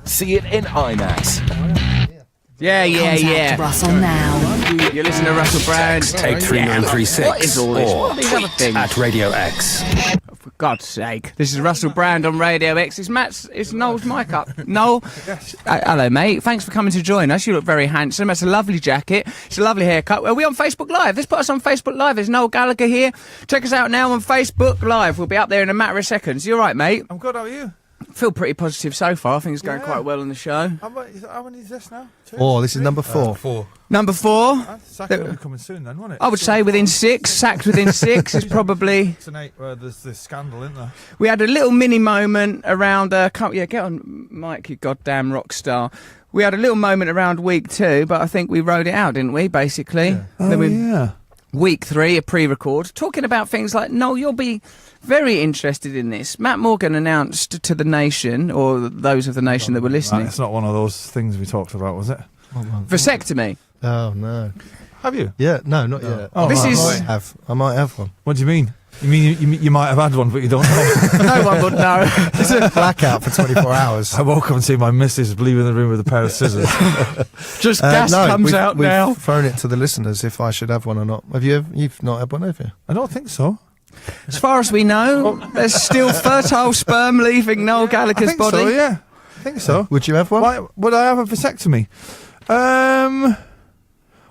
See it in IMAX. Yeah. Russell now. You listen to Russell Brand. Take 3936. What is all this? What are these other things? At Radio X. For God's sake. This is Russell Brand on Radio X. It's Noel's mic up. Noel, hello, mate. Thanks for coming to join us. You look very handsome. That's a lovely jacket. It's a lovely haircut. Are we on Facebook Live? Let's put us on Facebook Live. There's Noel Gallagher here. Check us out now on Facebook Live. We'll be up there in a matter of seconds. You all right, mate? I'm good, how are you? Feel pretty positive so far. I think it's going quite well on the show. How many is this now? This is number 4. Number 4. Sack will be coming soon then, won't it? I would say within 6. Sacked within 6 is probably... Tonight there's this scandal, isn't there? We had a little mini moment around... get on, Mike, you goddamn rock star. We had a little moment around week 2, but I think we rode it out, didn't we, basically? Yeah. Week 3, a pre-record, talking about things like, Noel, you'll be very interested in this. Matt Morgan announced to the nation, or those of the nation that were listening... It's not one of those things we talked about, was it? Vasectomy. Oh, no. Have you? Yeah, no, not yet. Oh, this is... I might have one. What do you mean? You mean you might have had one, but you don't know? No one would know. It's a blackout for 24 hours. I woke up and see my missus leaving the room with a pair of scissors. Just gas comes out now. We've thrown it to the listeners if I should have one or not. You've not had one, have you? I don't think so. As far as we know, there's still fertile sperm leaving Noel Gallagher's body. So, yeah. I think so. Would you have one? Why would I have a vasectomy?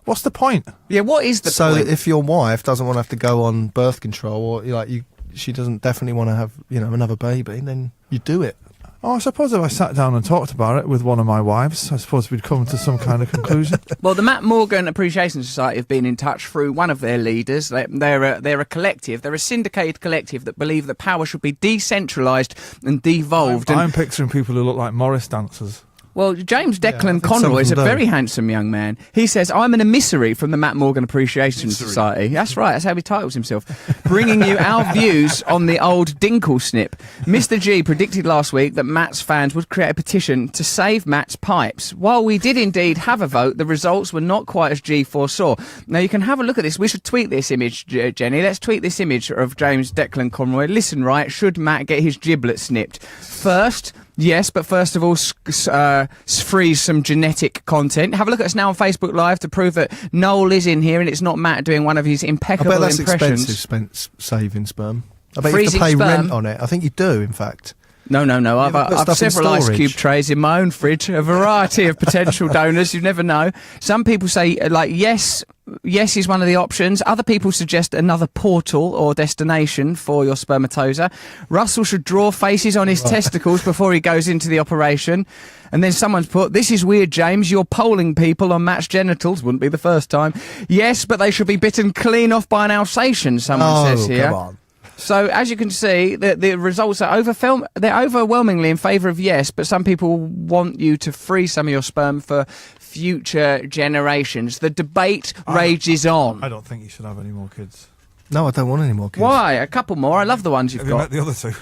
What's the point? Yeah, what is the point? So that if your wife doesn't want to have to go on birth control, or she doesn't definitely want to have another baby, then you do it. Oh, I suppose if I sat down and talked about it with one of my wives, I suppose we'd come to some kind of conclusion. Well, the Matt Morgan Appreciation Society have been in touch through one of their leaders. They're a collective. They're a syndicated collective that believe that power should be decentralised and devolved. I'm picturing people who look like Morris dancers. Well, James Declan Conroy is a very handsome young man. He says, I'm an emissary from the Matt Morgan Appreciation Society. That's right, that's how he titles himself. Bringing you our views on the old Dinkle snip. Mr. G predicted last week that Matt's fans would create a petition to save Matt's pipes. While we did indeed have a vote, the results were not quite as G foresaw. Now, you can have a look at this. We should tweet this image, Jenny. Let's tweet this image of James Declan Conroy. Listen, right, should Matt get his giblet snipped? First... Yes, but first of all, freeze some genetic content. Have a look at us now on Facebook Live to prove that Noel is in here and it's not Matt doing one of his impeccable impressions. I bet that's expensive, saving sperm. I bet you have to pay rent on it. I think you do, in fact. No. I've several ice cube trays in my own fridge, a variety of potential donors. You never know. Some people say, yes is one of the options. Other people suggest another portal or destination for your spermatoza. Russell should draw faces on his testicles before he goes into the operation. And then someone's put, this is weird, James. You're polling people on Matt's genitals. Wouldn't be the first time. Yes, but they should be bitten clean off by an Alsatian, someone says here. Come on. So, as you can see, the results are they're overwhelmingly in favour of yes, but some people want you to freeze some of your sperm for future generations. The debate rages on. I don't think you should have any more kids. No, I don't want any more kids. Why? A couple more. I love the ones you've got. Have you met the other two?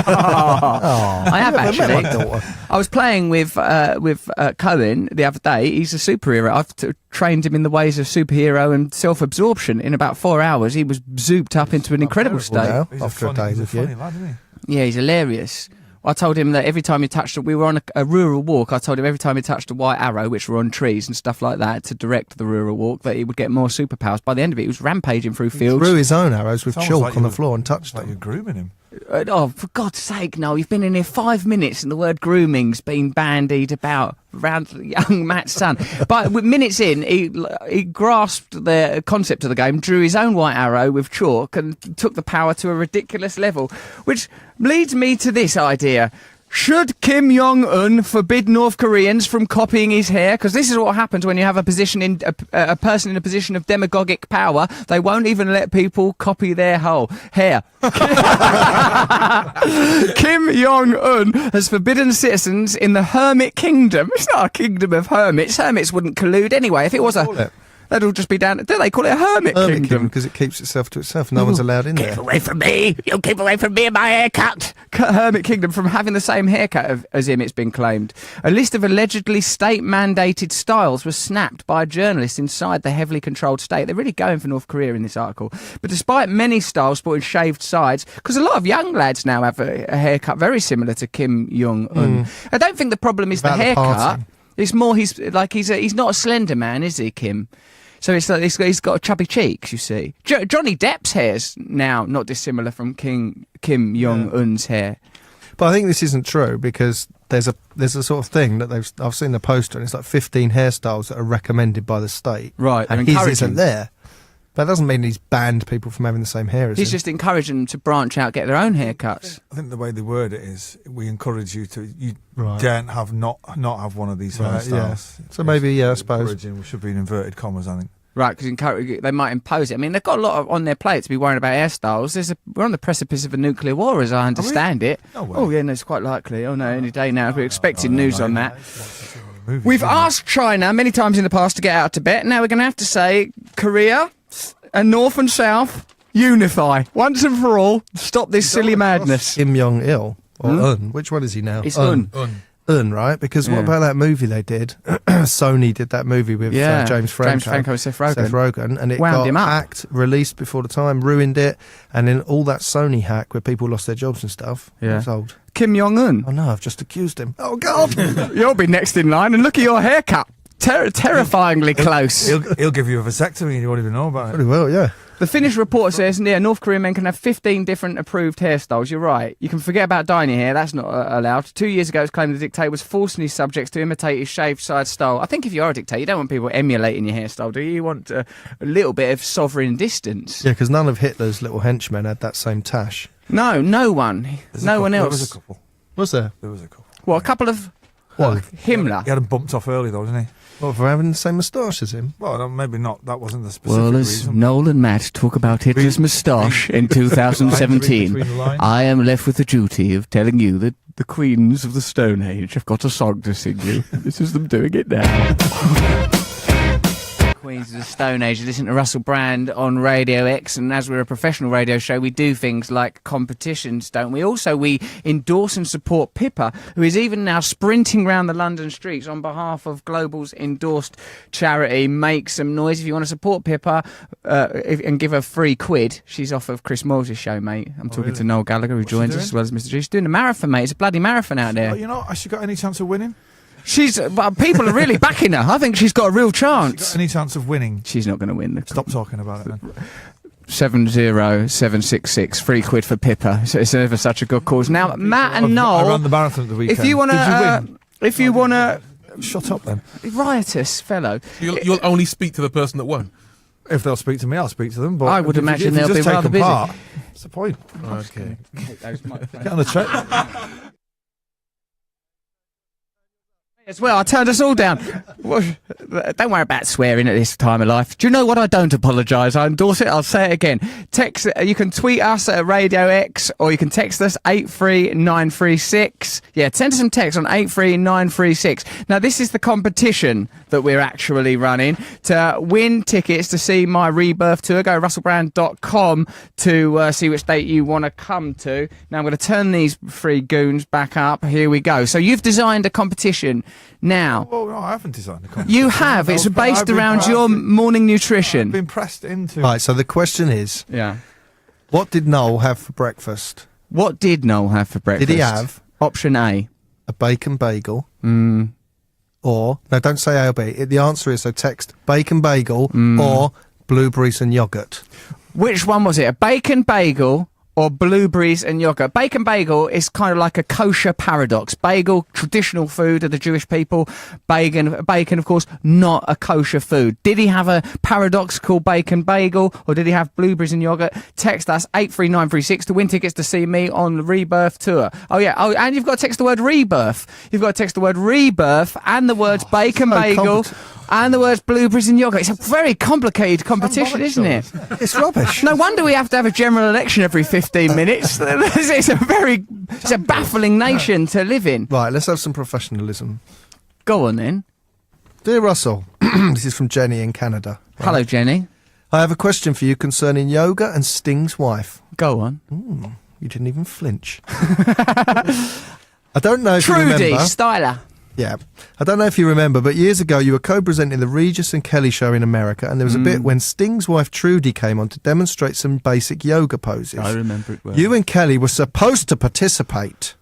I have actually. I was playing with Cohen the other day. He's a superhero. I've trained him in the ways of superhero and self-absorption. In about 4 hours, he was zooped up into an incredible state. After a day with you. Lad, isn't Yeah, he's hilarious. I told him that every time he touched we were on a rural walk, I told him every time he touched a white arrow, which were on trees and stuff like that, to direct the rural walk, that he would get more superpowers. By the end of it, he was rampaging through fields. He threw his own arrows with chalk on the floor and touched them. Like you're grooming him. Oh, for God's sake, no. You've been in here 5 minutes and the word grooming's been bandied about around young Matt's son. But with minutes in, he grasped the concept of the game, drew his own white arrow with chalk and took the power to a ridiculous level, which leads me to this idea. Should Kim Jong-un forbid North Koreans from copying his hair? Because this is what happens when you have a person in a position of demagogic power. They won't even let people copy their whole hair. Kim Jong-un has forbidden citizens in the Hermit Kingdom. It's not a kingdom of hermits. Hermits wouldn't collude anyway. If it was They'd all just be down. Do they call it a hermit kingdom? Because it keeps itself to itself. No one's allowed in there. Keep away from me! You keep away from me and my haircut! Hermit kingdom from having the same haircut as him, it's been claimed. A list of allegedly state-mandated styles was snapped by a journalist inside the heavily controlled state. They're really going for North Korea in this article. But despite many styles sporting shaved sides, because a lot of young lads now have a haircut very similar to Kim Jong-un. I don't think the problem is About the the haircut. party. It's more he's not a slender man, is he, Kim? So it's like he's got chubby cheeks, you see. Johnny Depp's hair's now not dissimilar from Kim Jong-un's hair. But I think this isn't true because there's a sort of thing that I've seen the poster and it's like 15 hairstyles that are recommended by the state. Right, they're and his encouraging. isn't there. But that doesn't mean he's banned people from having the same hair as He's him. just encouraging them to branch out, get their own haircuts. I think the way they word it is, we encourage you to. You Right. daren't have not have one of these Right, hairstyles. yeah. So maybe, I suppose. Encouraging, we should be in inverted commas, I think. Right, because they might impose it. I mean, they've got a lot on their plate to be worrying about hairstyles. We're on the precipice of a nuclear war, as I understand it. No way. Oh, yeah, no, it's quite likely. Oh, no, any day now. We're expecting news on that. Movies, We've isn't it? asked China many times in the past to get out of Tibet. Now we're going to have to say Korea and North and South unify once and for all. Stop this silly madness. Kim Jong-il or Un. Which one is he now? It's Un. Un, right? Because what Yeah. about that movie they did? Sony did that movie with Yeah, James Franco. James Franco and Seth Rogen. Seth Rogen, and it Wound got him up. hacked, released before the time, ruined it, and then all that Sony hack where people lost their jobs and stuff. Yeah. It's old. Kim Jong-un. Oh no, I've just accused him. Oh God! You'll be next in line, and look at your haircut. Terrifyingly close. He'll give you a vasectomy and you won't even know about it. Pretty well, yeah. The Finnish report says, North Korean men can have 15 different approved hairstyles. You're right. You can forget about dyeing your hair. That's not allowed. 2 years ago, it was claimed the dictator was forcing his subjects to imitate his shaved side style. I think if you are a dictator, you don't want people emulating your hairstyle, do you? You want a little bit of sovereign distance. Yeah, because none of Hitler's little henchmen had that same tash. No one. No one There was else. a couple. Was there? There was a couple. What, a couple of... What? Himmler? He had him bumped off early though, didn't he? What, for having the same moustache as him? Well, no, maybe not. That wasn't the specific Well, as reason. Noel and Matt talk about Hitler's moustache in Read 2017, between the lines. I am left with the duty of telling you that the Queens of the Stone Age have got a song to sing you. This is them doing it now. Queens of the Stone Age. You listen to Russell Brand on Radio X, and as we're a professional radio show, we do things like competitions, don't we? Also, we endorse and support Pippa, who is even now sprinting around the London streets on behalf of Global's endorsed charity Make Some Noise. If you want to support Pippa and give her £3, she's off of Chris Moyles' show, mate. I'm talking to Noel Gallagher, who joins us, as well as Mr. G. She's doing a marathon, mate. It's a bloody marathon out there. Oh, you know, has she got any chance of winning? People are really backing her. I think she's got a real chance. Any chance of winning? She's not going to win. Stop talking about it then. 70766 £3 for Pippa. So it's never such a good cause. Now, Matt and I Noel, ran the marathon at the weekend. if you want Did you to, win? if you want to, Shut up then. riotous fellow. You'll only speak to the person that won. If they'll speak to me, I'll speak to them. But I would if you- imagine if you they'll just be take rather them busy. Part, what's the point? Okay. Get on the track. As well, I turned us all down. Well, don't worry about swearing at this time of life. Do you know what? I don't apologise. I endorse it. I'll say it again. Text. You can tweet us at Radio X, or you can text us 83936. Yeah, send us some text on 83936. Now, this is the competition that we're actually running to win tickets to see my Rebirth tour. Go to russellbrand.com to see which date you want to come to. Now, I'm going to turn these three goons back up. Here we go. So you've designed a competition. Now, Well, no, I haven't designed the competition. you have. It's I've based been- around your morning nutrition. I've been pressed into. Right, so the question is, Yeah. what did Noel have for breakfast? What did Noel have for breakfast? Did he have Option A. a bacon bagel? Mm. Or, no, don't say A or B. The answer is, so text bacon bagel or blueberries and yoghurt. Which one was it? A bacon bagel or blueberries and yogurt? Bacon bagel is kind of like a kosher paradox. Bagel, traditional food of the Jewish people. Bacon, of course, not a kosher food. Did he have a paradoxical bacon bagel, or did he have blueberries and yogurt? Text us 83936 to win tickets to see me on the Rebirth tour. Oh yeah, and you've got to text the word Rebirth. You've got to text the word Rebirth and the words bacon so bagel and the words blueberries and yogurt. It's a very complicated competition, isn't it? It's rubbish. No wonder we have to have a general election every 15 minutes. It's a baffling nation to live in. Right, let's have some professionalism. Go on then. Dear Russell, this is from Jenny in Canada. Hello, Jenny. I have a question for you concerning yoga and Sting's wife. Go on. You didn't even flinch. I don't know if you Trudy remember. Styler. Yeah. I don't know if you remember, but years ago you were co-presenting the Regis and Kelly show in America, and there was a bit when Sting's wife Trudy came on to demonstrate some basic yoga poses. I remember it well. You and Kelly were supposed to participate.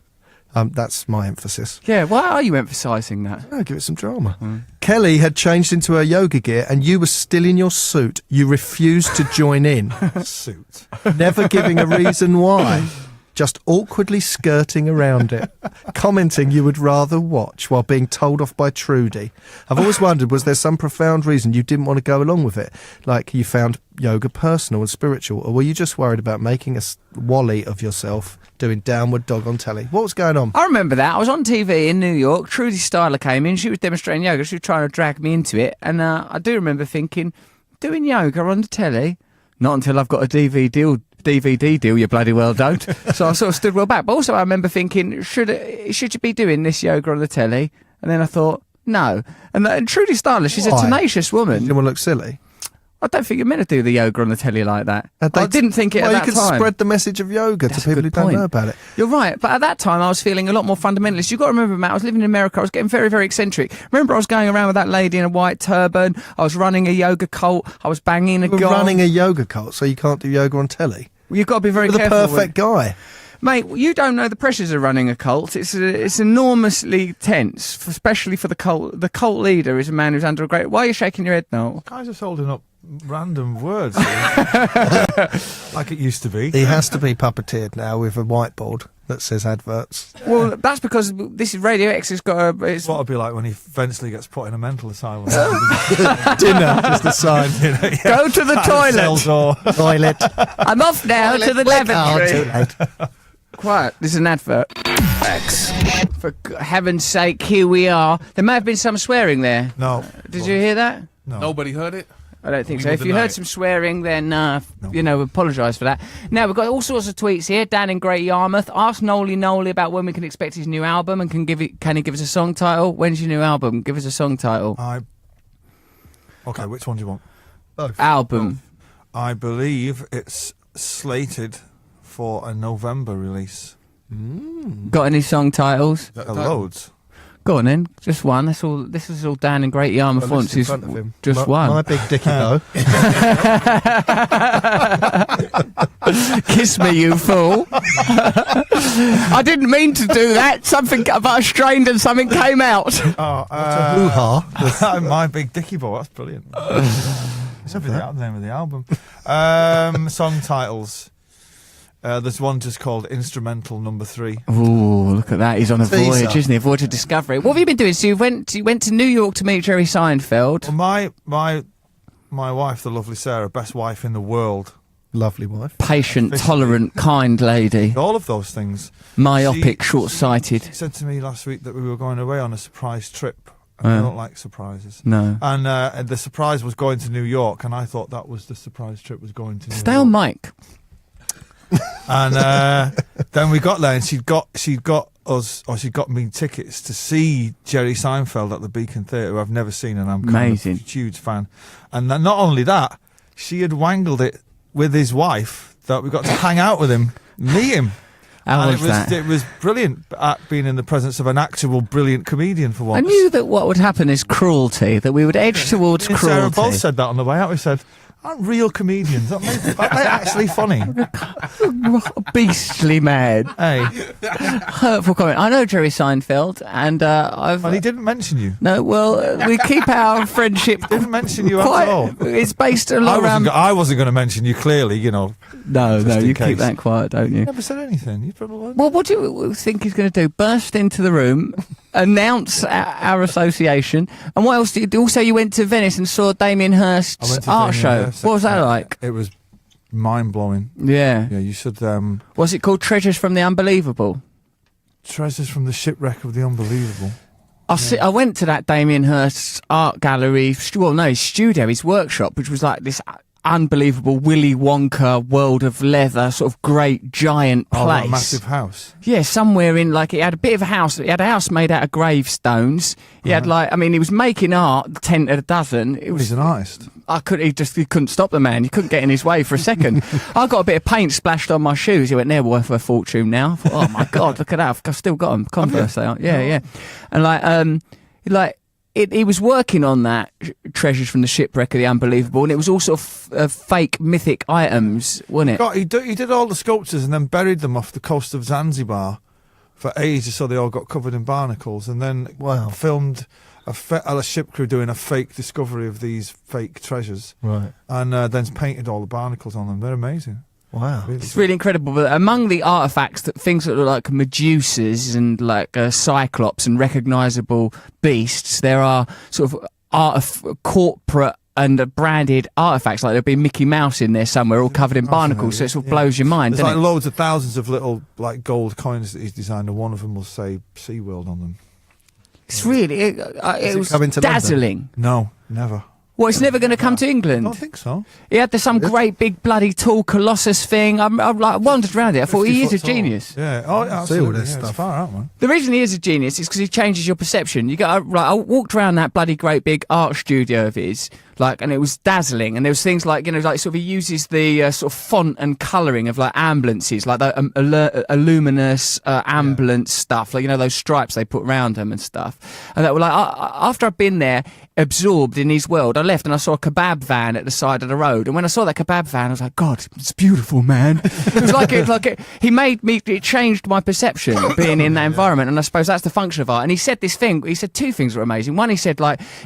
That's my emphasis. Yeah, why are you emphasising that? Oh, give it some drama. Kelly had changed into her yoga gear and you were still in your suit. You refused to join in. Suit. Never giving a reason why. Just awkwardly skirting around it. Commenting you would rather watch while being told off by Trudy. I've always wondered, was there some profound reason you didn't want to go along with it? Like you found yoga personal and spiritual, or were you just worried about making a wally of yourself doing downward dog on telly? What was going on? I remember that. I was on TV in New York. Trudy Styler came in. She was demonstrating yoga. She was trying to drag me into it. And I do remember thinking, doing yoga on the telly? Not until I've got a DVD deal, you bloody well don't. So I sort of stood well back. But also I remember thinking, should you be doing this yoga on the telly? And then I thought, no. And Trudy Styler, she's Why? a tenacious You woman. didn't want to look silly? I don't think you're meant to do the yoga on the telly like that. I didn't think it well, at you that could time. spread the message of yoga That's to a people who good don't point. know about it. You're right, but at that time I was feeling a lot more fundamentalist. You've got to remember, Matt, I was living in America, I was getting very, very eccentric. Remember I was going around with that lady in a white turban, I was running a yoga cult, I was banging a You're gong. running a yoga cult, so you can't do yoga on telly. Well, you've got to be very You're the careful. perfect guy. Mate, you don't know the pressures of running a cult. It's enormously tense, especially for the cult. The cult leader is a man who's under a great... Why are you shaking your head, Noel? Guys just holding up random words. Like it used to be. He has to be puppeteered now with a whiteboard that says adverts. Well, that's because this is Radio X has got a... It's, What it'll be like when he eventually gets put in a mental asylum. Dinner, just a sign. Go to the Cell toilet. door. Toilet. I'm off now to the Oh, lavatory. too late. Quiet. This is an advert. X. For heaven's sake, here we are. There may have been some swearing there. No. Did you hear that? No. Nobody heard it? I don't think We so. will If you deny heard it. some swearing, then, apologise for that. Now, we've got all sorts of tweets here. Dan in Great Yarmouth. Ask Nolly about when we can expect his new album and can he give us a song title? When's your new album? Give us a song title. Okay, which one do you want? Both. Album. I believe it's slated for a November release. Got any song titles? Loads. Go on then. Just one. That's all. This is all Dan in Great Yarmouth Well, wants. in Is front of him. just My one. big dicky though. Kiss me, you fool. I didn't mean to do that. But I strained and something came out. Hoo-ha. My Big Dicky Boy. That's brilliant. It's the name of the album. Song titles. There's one just called Instrumental Number 3. Ooh, look at that. He's on a Teaser. voyage, isn't he? A voyage of discovery. What have you been doing? So you went to New York to meet Jerry Seinfeld. Well, my wife, the lovely Sarah, best wife in the world. Lovely wife. Patient, Officially. tolerant, kind lady. All of those things. Myopic, She short-sighted. said to me last week that we were going away on a surprise trip. And I don't like surprises. No. And the surprise was going to New York, and I thought that was the surprise trip was going to New Stay York. on mic. And then we got there, and she'd got me tickets to see Jerry Seinfeld at the Beacon Theatre, who I've never seen, and I'm kind Amazing. of a huge fan. And then not only that, she had wangled it with his wife that we got to hang out with him, meet him. How And was that? It was brilliant at being in the presence of an actual brilliant comedian for I once. knew that what would happen is cruelty, that we would edge towards Me and Sarah cruelty. both said that on the way out. We said, aren't real comedians, aren't they actually funny? Beastly mad. Hey, Hurtful comment. I know Jerry Seinfeld, and I've... well, he didn't mention you. No, well, we keep our friendship Didn't mention you quite... at all. It's based a lot around... I wasn't going to mention you, clearly, you know. No, just in you case. keep that quiet, don't you? Never said anything. You probably won't. Well, what do you think he's going to do? Burst into the room, announce our association, and what else did you do? Also, you went to Venice and saw Damien Hirst's I went to art Damien show. Hirst. What was that like? It was mind-blowing. Yeah. Yeah, you should... Was it called Treasures from the Unbelievable? Treasures from the Shipwreck of the Unbelievable. I went to that Damien Hirst's art gallery, his studio, his workshop, which was like this unbelievable Willy Wonka world of leather, sort of great giant place. Oh, that massive house. Yeah, somewhere in, like, he had a bit of a house. He had a house made out of gravestones. He had, like, I mean, he was making art 10 at a dozen. It was, He's an artist. he couldn't stop the man. He couldn't get in his way for a second. I got a bit of paint splashed on my shoes. He went, they're worth a fortune now. I thought, oh my God, look at that. I've still got them. Converse, they are. Yeah. And he was working on that Treasures from the Shipwreck of the Unbelievable, and it was all sort of fake mythic items, wasn't it? God, he did all the sculptures and then buried them off the coast of Zanzibar for ages, so they all got covered in barnacles, and then filmed a ship crew doing a fake discovery of these fake treasures, Right. and then painted all the barnacles on them. They're amazing. Wow. It's really incredible. But among the artifacts, things that look like Medusas and like Cyclops and recognisable beasts, there are sort of corporate and branded artifacts. Like there'll be Mickey Mouse in there somewhere, all covered in barnacles. So it sort of blows your mind. There's doesn't like it? loads of thousands of little like gold coins that he's designed, and one of them will say SeaWorld on them. It's really it was coming to London? dazzling. No, never. Well, it's never going to come to I England. don't think so. He had some great big bloody tall Colossus thing. I wandered around it. I thought he is 50 a foot tall. genius. Yeah, oh, absolutely. this Yeah, it's stuff. far out, man. The reason he is a genius is because he changes your perception. You go, I walked around that bloody great big art studio of his, and it was dazzling. And there was things like, sort of he uses the sort of font and colouring of like ambulances, like the luminous ambulance stuff, like those stripes they put around them and stuff. And that were like after I'd been there, absorbed in his world, I left and I saw a kebab van at the side of the road. And when I saw that kebab van, I was like, God, it's beautiful, man. It was it changed my perception of being in that environment. And I suppose that's the function of art. And he said this thing. He said two things were amazing. One, he said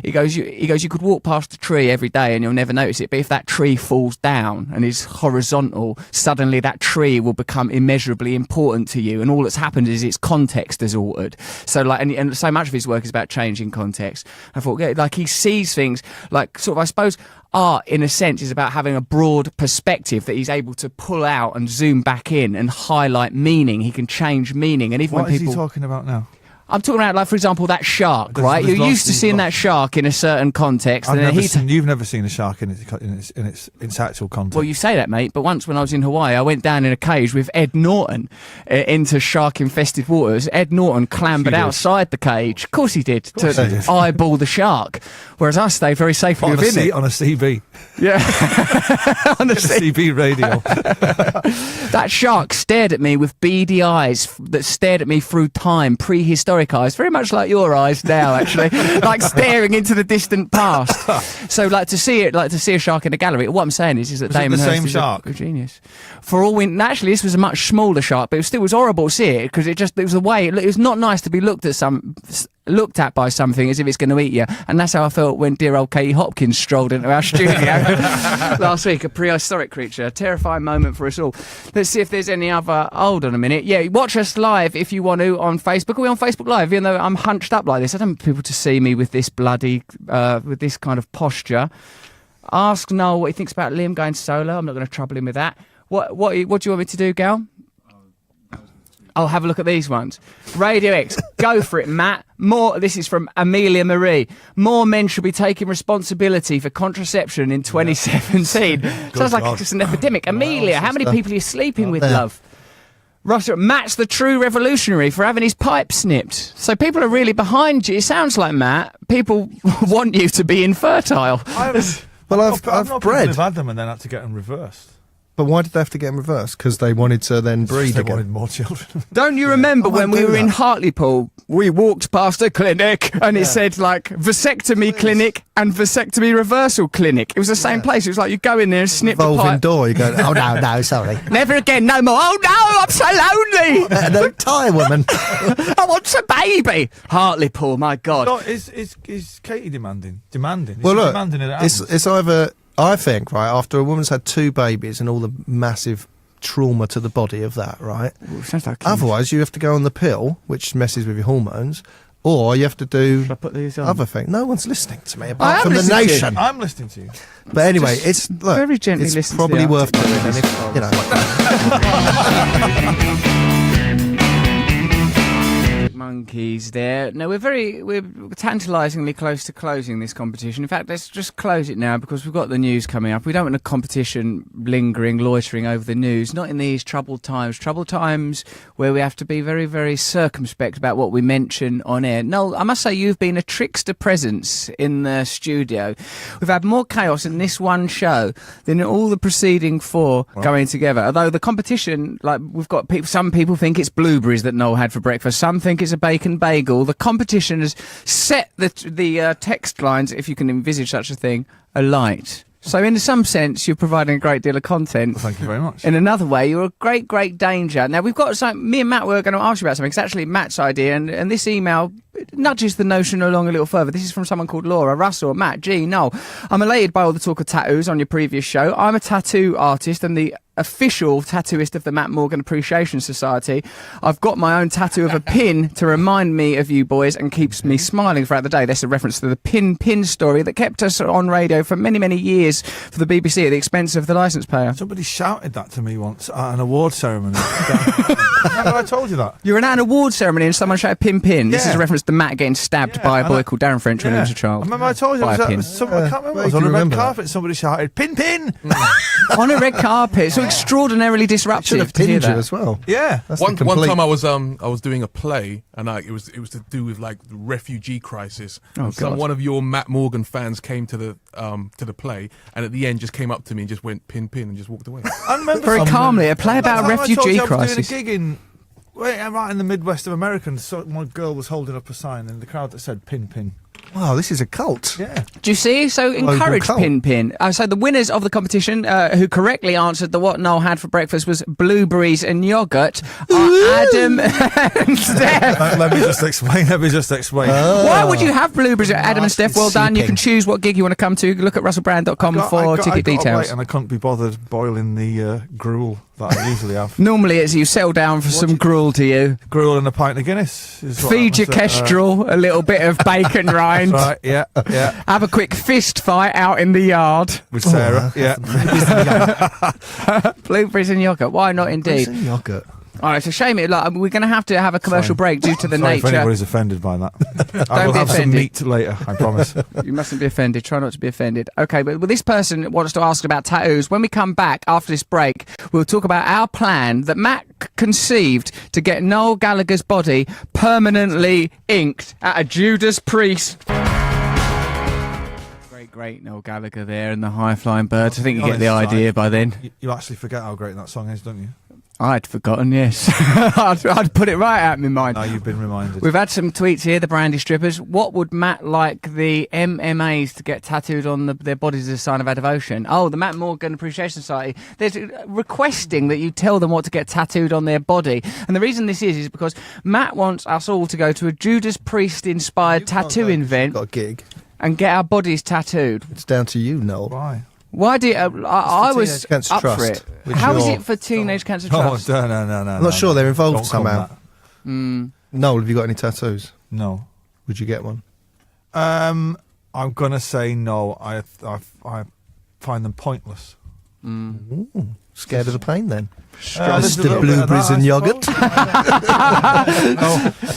he goes, you could walk past a tree every day and you'll never notice it, but if that tree falls down and is horizontal, suddenly that tree will become immeasurably important to you, and all that's happened is its context has altered. So and so much of his work is about changing context. I thought he sees things I suppose art in a sense is about having a broad perspective that he's able to pull out and zoom back in and highlight meaning. He can change meaning, and even What when is people he talking about now? I'm talking about, for example, that shark, There's right? You're lots used to of- seeing that shark in a certain context. You've never seen a shark in its actual context. Well, you say that, mate, but once when I was in Hawaii, I went down in a cage with Ed Norton into shark-infested waters. Ed Norton clambered outside the cage. Of course he did, to he did. eyeball the shark, whereas I stayed very safely within it. on a CB. Yeah. On the CB radio. That shark stared at me with beady eyes that stared at me through time, prehistoric eyes, very much like your eyes now, actually, like staring into the distant past. So, to see a shark in a gallery. What I'm saying is that Was it Damon the Hirst same is shark? a genius. For all we actually, this was a much smaller shark, but it was horrible to see it because it was the way it was not nice to be looked at by something as if it's going to eat you, and that's how I felt when dear old Katie Hopkins strolled into our studio last week. A prehistoric creature, a terrifying moment for us all. Let's see if there's any other. Hold on a minute. Yeah, watch us live if you want to on Facebook. Are we on Facebook Live? Even though I'm hunched up like this, I don't want people to see me with this bloody with this kind of posture. Ask Noel what he thinks about Liam going solo. I'm not going to trouble him with that. What do you want me to do, Gal? I'll have a look at these ones. Radio X, go for it, Matt. This is from Amelia Marie. More men should be taking responsibility for contraception in 2017. Sounds like it's just an epidemic. Amelia, how many people are you sleeping with, love? Russell, Matt's the true revolutionary for having his pipe snipped. So people are really behind you. It sounds like, Matt, people want you to be infertile. I've known people bred. who've had them and then had to get them reversed. But why did they have to get in reverse? Because they wanted to then breed They again. wanted more children. Don't you remember when we do were in that. Hartlepool, we walked past a clinic and it said vasectomy clinic and vasectomy reversal clinic. It was the same place. It was like you go in there and snip the Revolving pipe. door. You go, oh no, sorry. Never again, no more. Oh no, I'm so lonely. No, tie woman. I want a baby. Hartlepool, my God. So is Katie demanding? Demanding? Is Well, she look, demanding it it's either, I think, right, after a woman's had 2 babies and all the massive trauma to the body of that, right? Ooh, sounds like Otherwise, you have to go on the pill, which messes with your hormones, or you have to do Should I put these on? other things. No one's listening to me I apart am from the listening to you. nation. I'm listening to you. But anyway, Just it's look, very gently it's listen to probably the worth doing. article. And if, you know, Monkeys there. No, we're tantalisingly close to closing this competition. In fact, let's just close it now because we've got the news coming up. We don't want a competition lingering, loitering over the news. Not in these troubled times where we have to be very, very circumspect about what we mention on air. Noel, I must say you've been a trickster presence in the studio. We've had more chaos in this one show than in all the preceding four going together. Although the competition, like we've got people, some people think it's blueberries that Noel had for breakfast. Some think it's a bacon bagel. The competition has set the text lines, if you can envisage such a thing, alight. So in some sense, you're providing a great deal of content. Thank you very much. In another way, you're a great, great danger. Now, we've got something, me and Matt were going to ask you about something. It's actually Matt's idea, and this email nudges the notion along a little further. This is from someone called Laura. Russell, Matt, G, Noel. I'm elated by all the talk of tattoos on your previous show. I'm a tattoo artist and the official tattooist of the Matt Morgan Appreciation Society. I've got my own tattoo of a pin to remind me of you boys and keeps me smiling throughout the day. That's a reference to the pin story that kept us on radio for many, many years for the BBC at the expense of the licence payer. Somebody shouted that to me once at an award ceremony. Remember I told you that? You were at an award ceremony and someone shouted pin. This Yeah. is a reference to Matt getting stabbed by a boy called Darren French when he was a child. I remember I told you By I a was pin. at I can't remember. I was on a red carpet. Somebody shouted, "Pin!" On a red carpet. So extraordinarily Should disruptive have to hear pinned you that. as well. Yeah. That's One the complete... time I was doing a play and it was to do with like the refugee crisis. Oh, God. One of your Matt Morgan fans came to the play and at the end just came up to me and just went pin and just walked away. I remember Very something. calmly, a play about a That time I told refugee you I was crisis. doing a gig in right in the Midwest of America, and so my girl was holding up a sign in the crowd that said "Pin." Wow, this is a cult. Yeah. Do you see? So encourage cult. Pin. So the winners of the competition, who correctly answered the what Noel had for breakfast was blueberries and yoghurt, are Adam and Steph. Let me just explain. Why would you have blueberries, Adam and Steph? Well done. You sipping. can choose what gig you want to come to. Look at russellbrand.com for ticket I got up details. late and I couldn't be bothered boiling the gruel that I usually have. Normally it's you settle down for some gruel to you. Gruel and a pint of Guinness. Is what Feed your happens at, kestrel a little bit of bacon rind. Right, yeah. Have a quick fist fight out in the yard. With Sarah, yeah. Blueberries and yoghurt. Why not indeed? Yogurt. Oh, it's a shame. We're going to have a commercial break due to the Sorry if nature. anybody's offended by that. I will be have some offended. meat later, I promise. You mustn't be offended. Try not to be offended. Okay, but this person wants to ask about tattoos. When we come back after this break, we'll talk about our plan that Matt conceived to get Noel Gallagher's body permanently inked at a Judas Priest. Great Noel Gallagher there and the high-flying birds. I think you get the idea by then. You actually forget how great that song is, don't you? I'd forgotten, yes. I'd put it right out in my mind. Now you've been reminded. We've had some tweets here, the brandy strippers. What would Matt like the MMAs to get tattooed on their bodies as a sign of our devotion? Oh, the Matt Morgan Appreciation Society. They're requesting that you tell them what to get tattooed on their body. And the reason this is because Matt wants us all to go to a Judas Priest-inspired tattoo event Got a gig. and get our bodies tattooed. It's down to you, Noel. Why? Why do you, I was Teenage Cancer up for Trust, it. which How is you're- it for Teenage Cancer Oh, Trust? no. I'm not sure they're involved Don't call somehow. that. Noel, have you got any tattoos? No. Would you get one? I'm gonna say no. I find them pointless. Ooh, scared of the pain then? There's a Mr. little bit of Blueberries that, and I yogurt.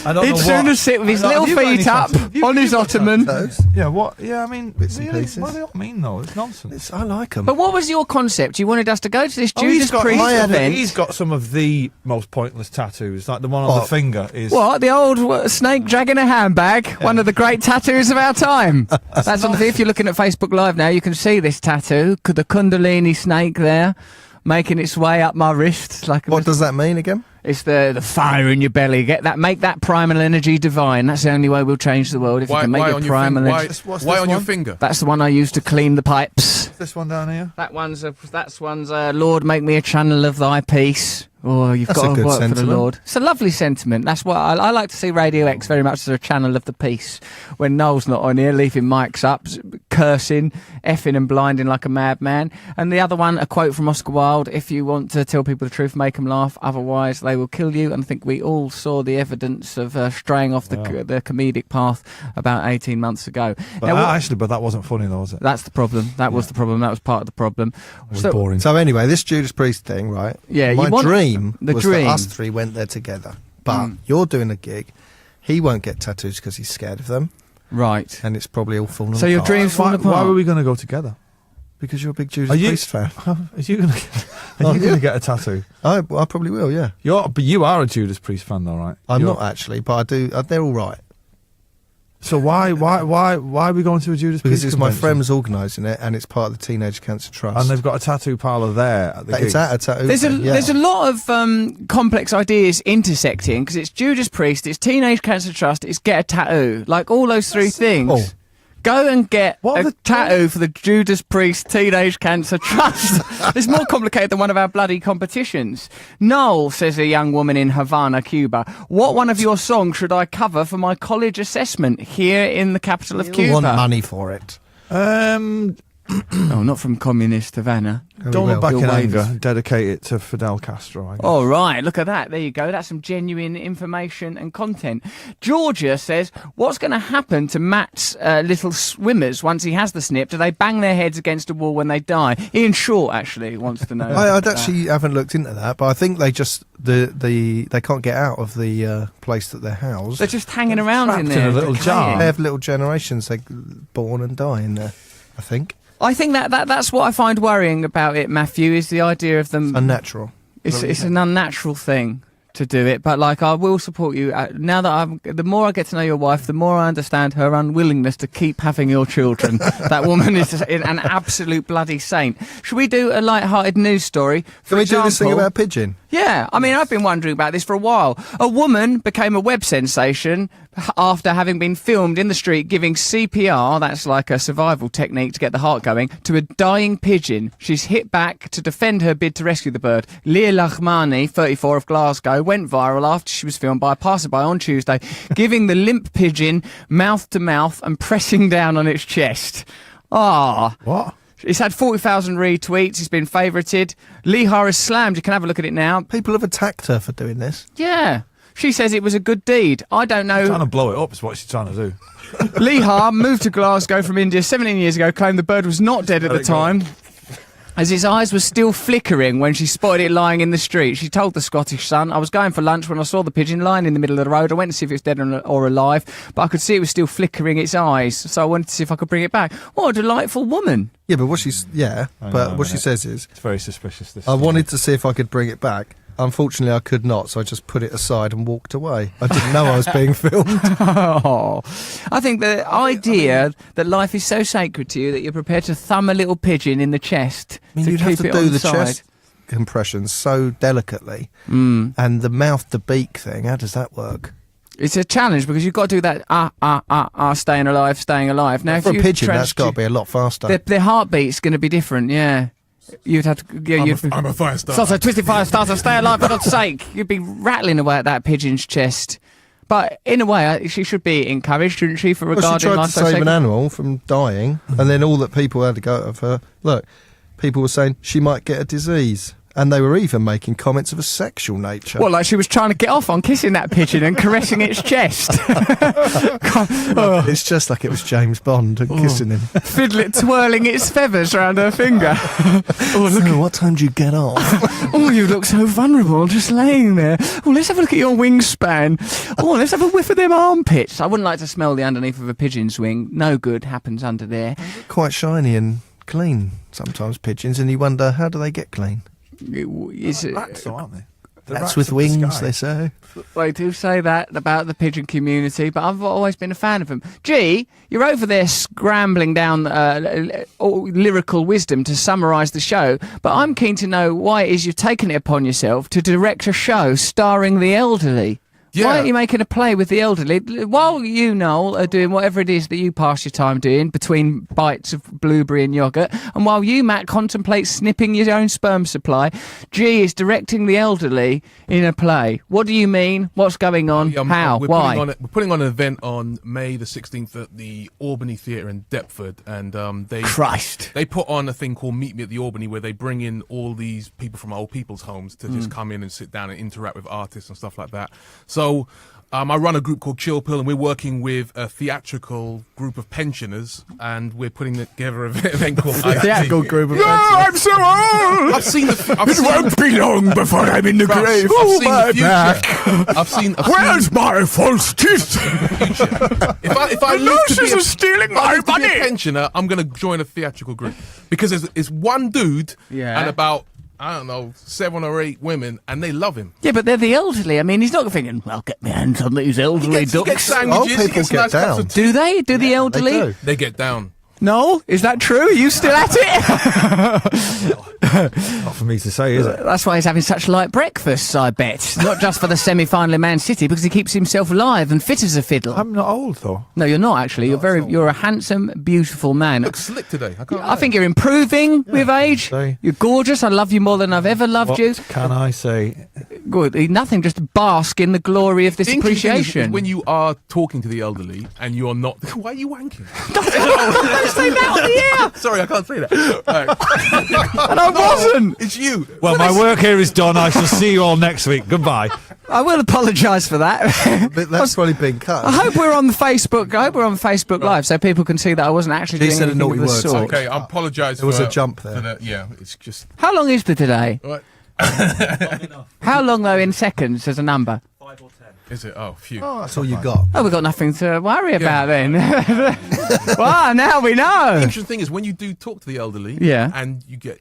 I don't He'd know sooner what. sit with his Have little you got any feet up tattoos? Have you on his got ottoman. Tattoos? Yeah, what? Yeah, I mean, Bits and really, pieces. what do they mean though? It's nonsense. I like them. But what was your concept? You wanted us to go to this Oh, Judas Priest event. he's got some of the most pointless tattoos, like the one on What? the finger is. What? The old snake dragging a handbag? One of the great tattoos of our time. That's on if you're looking at Facebook Live now, you can see this tattoo. The Kundalini snake there, making its way up my wrist. What does that mean again? It's the fire in your belly. Make that primal energy divine. That's the only way we'll change the world. If you can make your primal energy. What's Why this on your one? finger? That's the one I use to clean the pipes. This one down here. That one's Lord, make me a channel of thy peace. Oh, you've That's got a to good work for the sentiment. Lord. It's a lovely sentiment. That's what I like to see Radio X very much as a channel of the peace. When Noel's not on here, leaving mics up, cursing, effing and blinding like a madman. And the other one, a quote from Oscar Wilde: "If you want to tell people the truth, make them laugh. Otherwise, they will kill you." And I think we all saw the evidence of straying off the comedic path about 18 months ago. But Now, but that wasn't funny though, was it? that's the problem. That was the problem. That was part of the problem. It was boring. So anyway, this Judas Priest thing, right? Yeah, My you want dream the was dream. that us three went there together. But you're doing a gig. He won't get tattoos because he's scared of them, Right. and it's probably all fallen So apart. your dreams fall Why apart. were we going to go together? Because you're a big Judas Are you- Priest fan. Are you going to get a tattoo? I probably will, yeah. But you are a Judas Priest fan, though, right? I'm You're- not actually, but I do. They're all right. So why are we going to a Judas Because Priest it's my convention? friends organising it, and it's part of the Teenage Cancer Trust. And they've got a tattoo parlour there at the It's gig. at a tattoo. There's yeah. a lot of complex ideas intersecting because it's Judas Priest, it's Teenage Cancer Trust, it's get a tattoo. Like all those three things. Oh. Go and get What are a the- tattoo for the Judas Priest Teenage Cancer Trust. It's more complicated than one of our bloody competitions. Noel, says a young woman in Havana, Cuba, what one of your songs should I cover for my college assessment here in the capital of You'll Cuba? want money for it. Oh, not from communist Havana. Don't look back Bill in Wavers. anger. Dedicate it to Fidel Castro, I guess. All right, look at that. There you go. That's some genuine information and content. Georgia says, what's going to happen to Matt's little swimmers once he has the snip? Do they bang their heads against a wall when they die? Ian Short actually wants to know. I actually haven't looked into that, but I think they just they can't get out of the place that they're housed. They're just hanging around in trapped there. in a little jar. They have little generations. They born and die in there. I think I think that's what I find worrying about it, Matthew, is the idea of them. unnatural. It's an unnatural thing to do it, but like I will support you. Now that the more I get to know your wife, the more I understand her unwillingness to keep having your children. That woman is an absolute bloody saint. Should we do a light-hearted news story? For Can we do this thing example- about pigeon? Yeah, I mean, I've been wondering about this for a while. A woman became a web sensation after having been filmed in the street giving CPR, that's like a survival technique to get the heart going, to a dying pigeon. She's hit back to defend her bid to rescue the bird. Leah Lachmani, 34, of Glasgow, went viral after she was filmed by a passerby on Tuesday, giving the limp pigeon mouth to mouth and pressing down on its chest. Ah. What? It's had 40,000 retweets. It's been favourited. Lehar is slammed. You can have a look at it now. People have attacked her for doing this. Yeah. She says it was a good deed. I don't Trying know. to blow it up is what she's trying to do. Lehar moved to Glasgow from India 17 years ago, claimed the bird was not dead at the time, as his eyes were still flickering when she spotted it lying in the street. She told the Scottish Sun, I was going for lunch when I saw the pigeon lying in the middle of the road. I went to see if it was dead or alive, but I could see it was still flickering its eyes, so I wanted to see if I could bring it back. What a delightful woman. Yeah, but what she says is, It's very suspicious, this. I wanted to see if I could bring it back. Unfortunately, I could not, so I just put it aside and walked away. I didn't know I was being filmed. Oh, I think the idea that life is so sacred to you that you're prepared to thumb a little pigeon in the chest I mean, to you'd keep have to it do on the side. chest compressions so delicately, and the mouth to beak thing. How does that work? It's a challenge because you've got to do that staying alive. Now, For if a you pigeon, that's got to be a lot faster. their heartbeat's going to be different. Yeah, you'd have to. Yeah, I'm a fire starter. Start a twisted fire starter. Stay alive for God's sake. You'd be rattling away at that pigeon's chest. But in a way, she should be encouraged, shouldn't she, for Well, regarding she tried to life so save sacred? an animal from dying, and then all that people had to go of her. Look, people were saying she might get a disease, and they were even making comments of a sexual nature. Well, like she was trying to get off on kissing that pigeon and caressing its chest. It's just like it was James Bond and kissing him. Twirling its feathers around her finger. So, what time do you get off? Oh, you look so vulnerable, just laying there. Oh, let's have a look at your wingspan. Oh, let's have a whiff of them armpits. I wouldn't like to smell the underneath of a pigeon's wing. No good happens under there. Quite shiny and clean sometimes, pigeons, and you wonder, how do they get clean? Is it, Rats, though, aren't they? The Rats rats with of the wings, sky. they say. they do say that about the pigeon community, but I've always been a fan of them. Gee, you're over there scrambling down lyrical wisdom to summarise the show, but I'm keen to know why it is you've taken it upon yourself to direct a show starring the elderly. Yeah. Why aren't you making a play with the elderly? While you, Noel, are doing whatever it is that you pass your time doing between bites of blueberry and yoghurt, and while you, Matt, contemplate snipping your own sperm supply, G is directing the elderly in a play. What do you mean? What's going on? How? Why? We're putting on an event on May the 16th at the Albany Theatre in Deptford, and Christ. they put on a thing called Meet Me at the Albany, where they bring in all these people from old people's homes to just come in and sit down and interact with artists and stuff like that. So So I run a group called Chill Pill, and we're working with a theatrical group of pensioners, and we're putting together an event called Theatrical group of I'm so old. I've seen it won't be long before I'm in the grave. I've seen the future. I've seen. Where's my false teeth? If I live to be stealing a pensioner, I'm going to join a theatrical group because it's one dude and about, I don't know, 7 or 8 women, and they love him. Yeah, but they're the elderly. I mean, he's not thinking, well, get my hands on these elderly He ducks. gets sandwiches, Old he people gets get nice cups down. of tea. Do they? Do the elderly? They do. They get down. No? Is that true? Are you still at it? Not for me to say, is it? That's why he's having such light breakfasts, I bet. Not just for the semi-final in Man City, because he keeps himself alive and fit as a fiddle. I'm not old though. No, you're not, actually. You're a handsome, beautiful man. Look slick today. I think you're improving with age. say. You're gorgeous. I love you more than I've ever loved What you. can I say? Good. Nothing, just bask in the glory of this The interesting thing is appreciation. when you are talking to the elderly and you're not. Why are you wanking? Don't say that on the air! Sorry, I can't say that. Right. And I wasn't! It's you. Well, my work here is done. I shall see you all next week. Goodbye. I will apologise for that. But that's probably been cut. I hope we're on the Facebook. I hope we're on Facebook Live so people can see that I wasn't actually He doing said a anything naughty of the word, sort. Okay, I apologise. There was a jump there. For the, yeah, it's just. How long is the delay? What? How long, though, in seconds as a number? Is it? Oh, phew. Oh, that's all you got. Oh, we've got nothing to worry about then. Well, now we The know. interesting thing is when you do talk to the elderly, Yeah. and you get,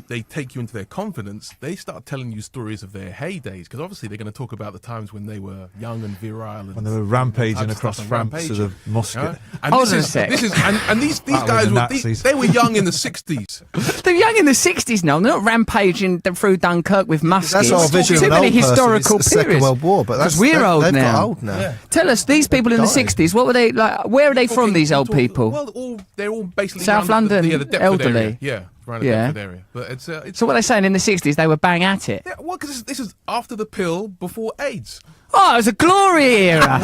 they take you into their confidence. They start telling you stories of their heydays because obviously they're going to talk about the times when they were young and virile and When they were rampaging types of across stuff and France rampaging. with a musket. Yeah? And Hold this on a is sec. this is and these Battling guys the were Nazis. they were young in the 60s. They're young in the 60s now. They're not rampaging through Dunkirk with muskets. That's our vision of Too an many old person. historical It's the Second periods. World War, but that's 'Cause we're old they've now. got old now. Yeah. Tell us, these people in the Dying. 60s, what were they like? Where are they from, these old people? Well, they're all basically South around London the Deptford elderly. area. Yeah, around the Yeah. Deptford area. But it's So what they're saying in the 60s, they were bang at it. yeah, well, because this is after the pill, before AIDS. Oh, it was a glory era.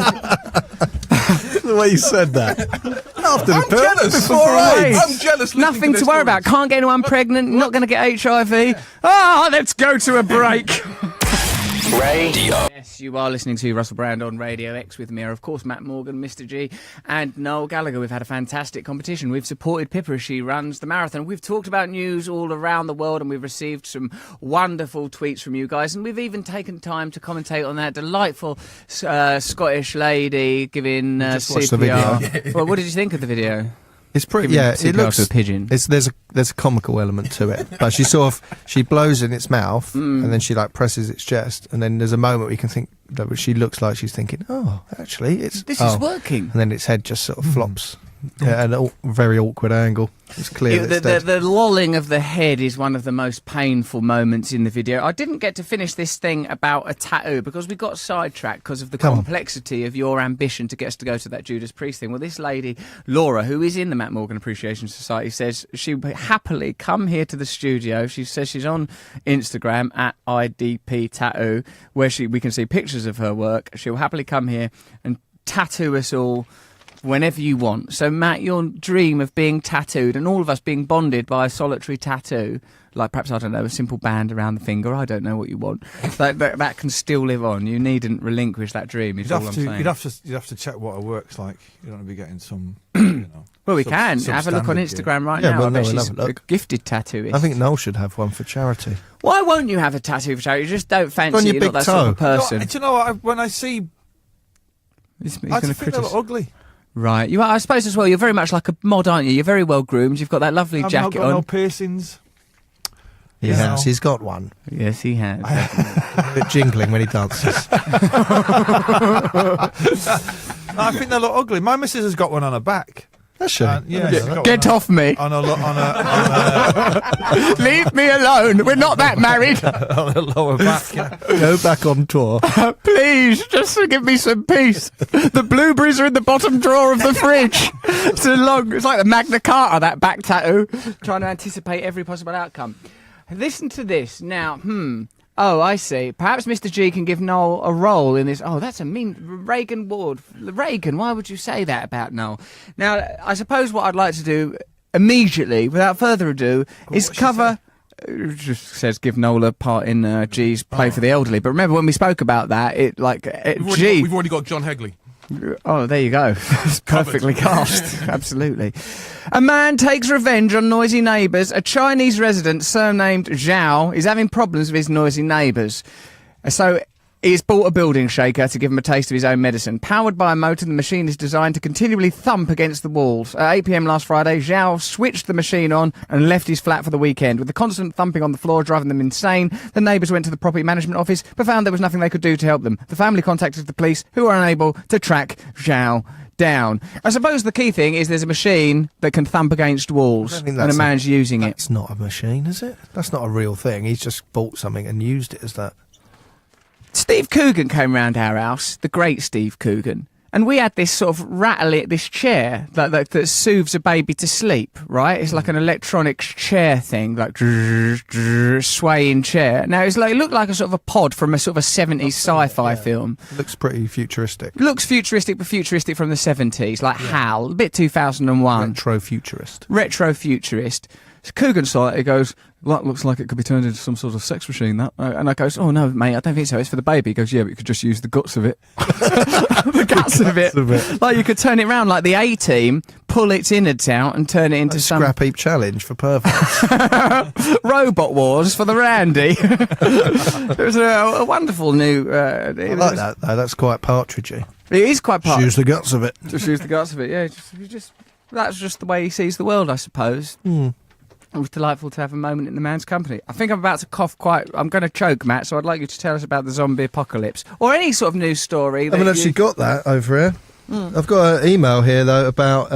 The way you said that. After the I'm pill, jealous. before AIDS. I'm jealous. listening Nothing to to their worry about. stories. Can't get anyone pregnant. Not going to get HIV. Oh, let's go to a break. Yes, you are listening to Russell Brand on Radio X with me, of course, Matt Morgan, Mr. G, and Noel Gallagher. We've had a fantastic competition. We've supported Pippa as she runs the marathon. We've talked about news all around the world, and we've received some wonderful tweets from you guys, and we've even taken time to commentate on that delightful Scottish lady giving just watched the CPR. video. Well, what did you think of the video? It's pretty. Giving Yeah, CPR it looks. to a pigeon. There's a comical element to it, but she blows in its mouth and then she like presses its chest, and then there's a moment where you can think that she looks like she's thinking, oh, actually, it's This oh. is working. And then its head just sort of flops at a very awkward angle. It's clear that it's dead. The lolling of the head is one of the most painful moments in the video. I didn't get to finish this thing about a tattoo because we got sidetracked because of the Come on. complexity of your ambition to get us to go to that Judas Priest thing. Well, this lady, Laura, who is in the Matt Morgan Appreciation Society, says she would happily come here to the studio. She says she's on Instagram at IDP Tattoo, where we can see pictures of her work. She'll happily come here and tattoo us all whenever you want. So, Matt, your dream of being tattooed and all of us being bonded by a solitary tattoo, like perhaps, I don't know, a simple band around the finger, I don't know what you want, that can still live on. You needn't relinquish that dream, is all I'm saying. You'd have to check what her work's like. You don't want to be getting some. Well, we can. Have a look on substandard Instagram right Yeah, now. well, I bet no, we'll she's have a look. a gifted tattooist. I think Noel should have one for charity. Why won't you have a tattoo for charity? You just don't fancy On your you're not big that sort of toe. person. Do you know what? When I see, He's I gonna just think they look ugly. Right. You are, I suppose as well, you're very much like a mod, aren't you? You're very well groomed. You've got that lovely I've not jacket got on. no piercings. He Yeah. has. He's got one. Yes, he has. A bit jingling when he dances. I think they look ugly. My missus has got one on her back. That's she. Yeah, she's got Get one off me. on her Leave me alone. We're not that married. on her lower back. Yeah. Go back on tour. Please, just give me some peace. The blueberries are in the bottom drawer of the fridge. It's like the Magna Carta, that back tattoo, trying to anticipate every possible outcome. Listen to this. Now, oh, I see. Perhaps Mr. G can give Noel a role in this. Oh, that's a mean... Reagan Ward. Reagan, why would you say that about Noel? Now, I suppose what I'd like to do immediately, without further ado, is cover... just says give Noel a part in G's Play for the Elderly. But remember when we spoke about that, We've already got John Hegley. Oh, there you go. It's perfectly cast. Absolutely. A man takes revenge on noisy neighbours. A Chinese resident surnamed Zhao is having problems with his noisy neighbours. So he's bought a building shaker to give him a taste of his own medicine. Powered by a motor, the machine is designed to continually thump against the walls. At 8 p.m. last Friday, Zhao switched the machine on and left his flat for the weekend. With the constant thumping on the floor driving them insane, the neighbours went to the property management office but found there was nothing they could do to help them. The family contacted the police, who were unable to track Zhao down. I suppose the key thing is there's a machine that can thump against walls and a man's using it. It's not a machine, is it? That's not a real thing. He's just bought something and used it as that. Steve Coogan came round our house, the great Steve Coogan, and we had this sort of this chair that soothes a baby to sleep, right? It's like an electronic chair thing, like swaying chair. Now, it looked like a sort of a pod from a sort of a 70s sci-fi film. Looks pretty futuristic. Looks futuristic, but futuristic from the 70s, like HAL, a bit 2001. Retro-futurist. So Coogan saw it, he goes, that looks like it could be turned into some sort of sex machine, that. And I goes, oh no, mate, I don't think so, it's for the baby. He goes, yeah, but you could just use the guts of it. The guts of it. Like you could turn it around like the A-Team, pull its innards out and turn it into some... Scrap heap challenge for perverts. Robot Wars for the Randy. It was a wonderful new... I like that, though. That's quite partridgey. It is quite partridgey. Use the guts of it. Just use the guts of it, yeah. That's just the way he sees the world, I suppose. It was delightful to have a moment in the man's company. I think I'm about to cough I'm going to choke, Matt, so I'd like you to tell us about the zombie apocalypse. Or any sort of news story. I haven't actually got that over here. I've got an email here, though, about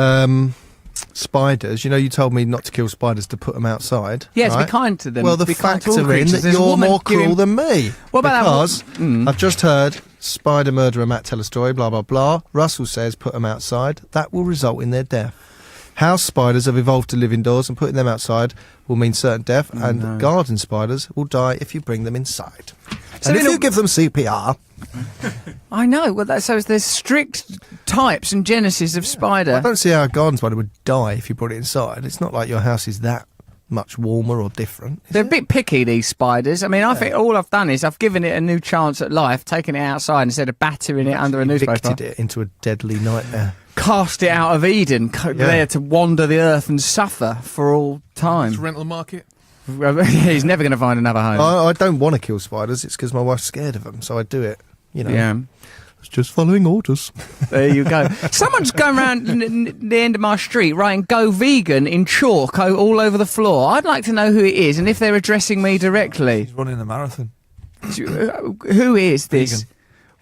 spiders. You know, you told me not to kill spiders, to put them outside. Yes, right? Be kind to them. Well, the factor in that you're more cruel than me. What about because I've just heard spider murderer Matt tell a story, blah, blah, blah. Russell says put them outside. That will result in their death. House spiders have evolved to live indoors, and putting them outside will mean certain death, and garden spiders will die if you bring them inside. So and if you give them CPR... I know, well, so there's strict types and genesis of spider. I don't see how a garden spider would die if you brought it inside. It's not like your house is that much warmer or different. They're a bit picky, these spiders. I mean, I think all I've done is I've given it a new chance at life, taken it outside instead of battering it under a newspaper. Evicted it into a deadly nightmare. Cast it out of Eden, there to wander the earth and suffer for all time. It's rental market. He's never going to find another home. I don't want to kill spiders. It's because my wife's scared of them, so I do it. You know. Yeah. It's just following orders. There you go. Someone's going around the end of my street writing "Go Vegan" in chalk all over the floor. I'd like to know who it is and if they're addressing me directly. He's running a marathon. Who is this? Vegan.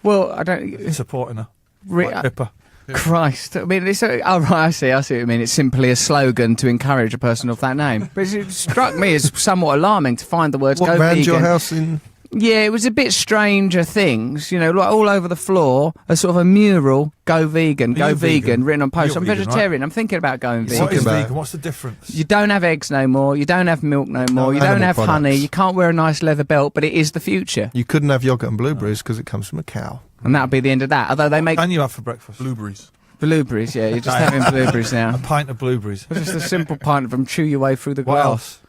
Well, I don't... He's supporting her. Like Pippa. Christ. I mean, oh, right, I see what you mean. It's simply a slogan to encourage a person of that name. But it struck me as somewhat alarming to find the words "Go Vegan." Around your house in... Yeah, it was a bit stranger things, you know, like all over the floor, a sort of a mural, "Go Vegan, Go Vegan," written on posts. I'm vegetarian, right? I'm thinking about going vegan. What is vegan? What's the difference? You don't have eggs no more, you don't have milk no more, you don't have honey, you can't wear a nice leather belt, but it is the future. You couldn't have yoghurt and blueberries because it comes from a cow. And that'll be the end of that, although they make... What can you have for breakfast? Blueberries. Blueberries, yeah, you're just having blueberries now. A pint of blueberries. Just a simple pint of them, chew your way through the glass. What else?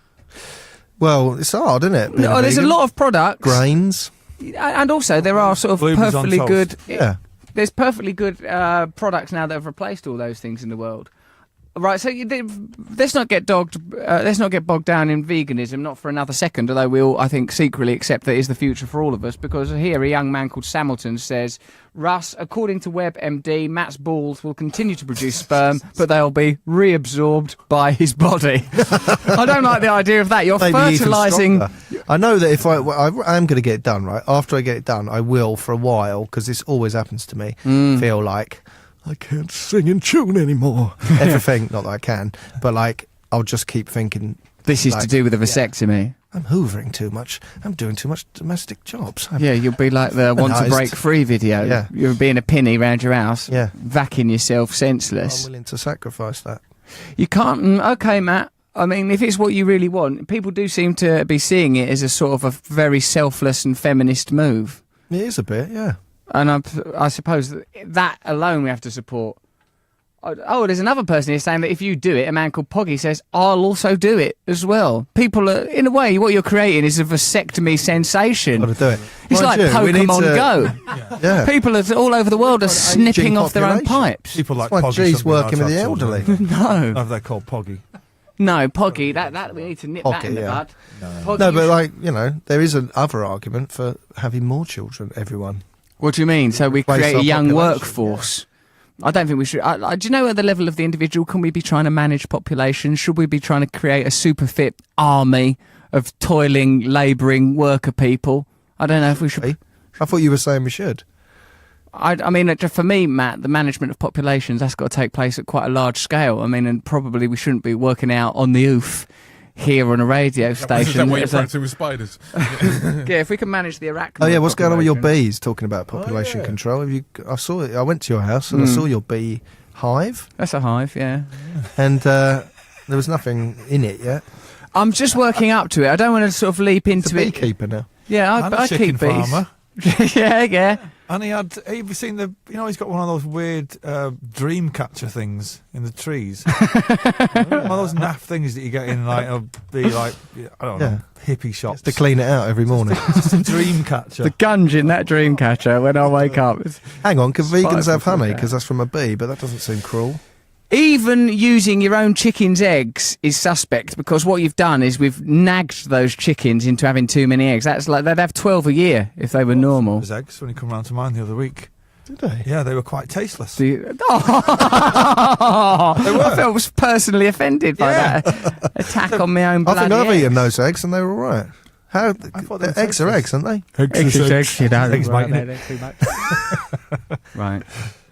Well, it's hard, isn't it? No, there's a lot of products. Grains. And also, there are sort of perfectly good... Yeah. There's perfectly good products now that have replaced all those things in the world. Right, so let's not get bogged down in veganism, not for another second, although we all, I think, secretly accept that is the future for all of us, because here a young man called Samilton says, Russ, according to WebMD, Matt's balls will continue to produce sperm, but they'll be reabsorbed by his body. I don't like the idea of that. You're fertilising... I know that if I am going to get it done, right, after I get it done, I will, for a while, because this always happens to me, feel like... I can't sing in tune anymore. Everything, not that I can, but like, I'll just keep thinking... This is to do with a vasectomy. Yeah, I'm hoovering too much. I'm doing too much domestic jobs. Yeah, you'll be like the Want to Break Free video. Yeah. You're being a pinny round your house, vacking yourself senseless. I'm willing to sacrifice that. You can't... Okay, Matt. I mean, if it's what you really want, people do seem to be seeing it as a sort of a very selfless and feminist move. It is a bit, yeah. And I suppose that alone we have to support. Oh, there's another person here saying that if you do it, a man called Poggy says, I'll also do it as well. People are, in a way, what you're creating is a vasectomy sensation. Got to do it. It's like Pokemon Go. Yeah. People all over the world are snipping off their own pipes. People like That's why Poggy. G's working with the elderly. No. Oh, they're called Poggy. No, Poggy, that we need to nip that in the bud. Poggy, No, but like, there is another argument for having more children, everyone. What do you mean? So we Replace create a our young population, workforce? I don't think we should. Do you know at the level of the individual, can we be trying to manage population? Should we be trying to create a super fit army of toiling, labouring worker people? I don't know if we should. I thought you were saying we should. I mean, for me, Matt, the management of populations, that's got to take place at quite a large scale. I mean, and probably we shouldn't be working out on the oof here on a radio station. Is that why you're practicing with spiders? Yeah, if we can manage the arachnid. Oh yeah, what's going on with your population. bees? Talking about population control. I saw it. I went to your house and I saw your bee hive, That's a hive, yeah. and there was nothing in it yet. I'm just working up to it. I don't want to sort of leap It's into a it. beekeeper now. Yeah, And a I chicken keep bees. farmer. yeah. And have you seen he's got one of those weird dream catcher things in the trees. One of those naff things that you get in I don't know, hippie shops. To clean it out every morning. Just a dream catcher. The gunge in that dream catcher when I wake up. Hang on, can vegans have before honey? that. Because that's from a bee, but that doesn't seem cruel. Even using your own chicken's eggs is suspect, because what you've done is we've nagged those chickens into having too many eggs. That's like they'd have 12 a year if they were normal. There's eggs when he come round to mine the other week. Did they? Yeah, they were quite tasteless. I felt personally offended by that attack on my own I bloody think I've eggs. eaten those eggs and they were all right. How? thought they were Eggs are tasteless. eggs, aren't they? Eggs, you know, Eggs, right, mate. they're too much. Right.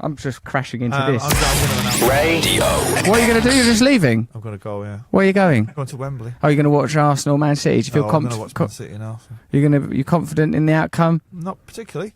I'm just crashing into I'm this. Radio. What are you going to do? You're just leaving? going to go, yeah. Where are you going? Going to Wembley. Are you going to watch Arsenal, Man City? Do you feel I'm going to watch Man City now. So. you confident in the outcome? Not particularly.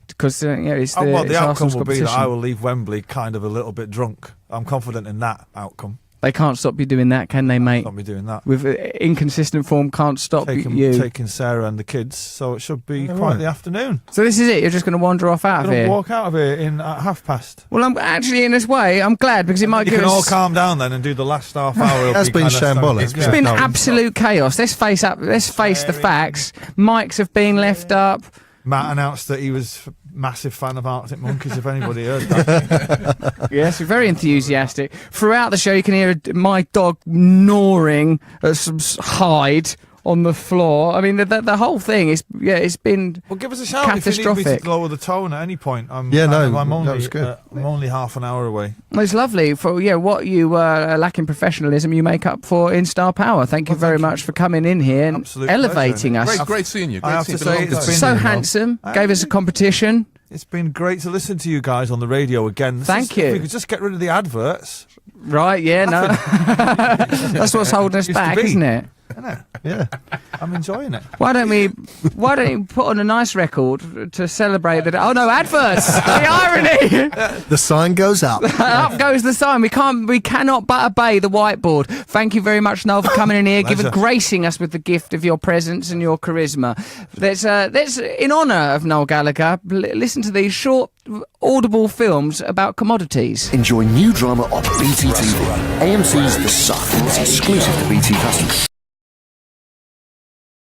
Because it's the, Well, it's the outcome Arsenal's will be that competition. I will leave Wembley kind of a little bit drunk. I'm confident in that outcome. They can't stop you doing that, can they, mate? Not me doing that. With inconsistent form, can't stop you. Taking Sarah and the kids, so it should be quite the afternoon. So this is it. You're just going to wander off out I'm of going here. to walk out of here at past. Well, I'm actually in this way. I'm glad because it might You give can all us. calm down then and do the last half hour. It has been shambolic. It's been absolute chaos. Let's face up. Let's face the facts. Mics have been left up. Matt announced that he was a massive fan of Arctic Monkeys, if anybody heard that. Yes, very enthusiastic. Throughout the show, you can hear my dog gnawing at some hide on the floor. I mean, the whole thing is, it's been Well, give us a shout if you need me catastrophic. to lower the tone at any point. I'm Yeah, no, I'm only, that was good. I'm only half an hour away. It's lovely for what you lack in professionalism, you make up for in star power. Thank you very much for coming in here and Absolute elevating pleasure. us. Great seeing you. I have to say, it's been So handsome, gave us a competition. It's been great to listen to you guys on the radio again. Thank you. If we could just get rid of the adverts. Right? Yeah, no, that's what's holding us Used to back, be. isn't it? Yeah. I'm enjoying it. Why don't you put on a nice record to celebrate that? Oh no, adverts! The irony. The sign goes up. Up goes the sign. We cannot but obey the whiteboard. Thank you very much, Noel, for coming in here, Pleasure. gracing us with the gift of your presence and your charisma. Let's in honour of Noel Gallagher, listen to these short, audible films about commodities. Enjoy new drama on BT TV. AMC's The Sun. It's exclusive to BT customers.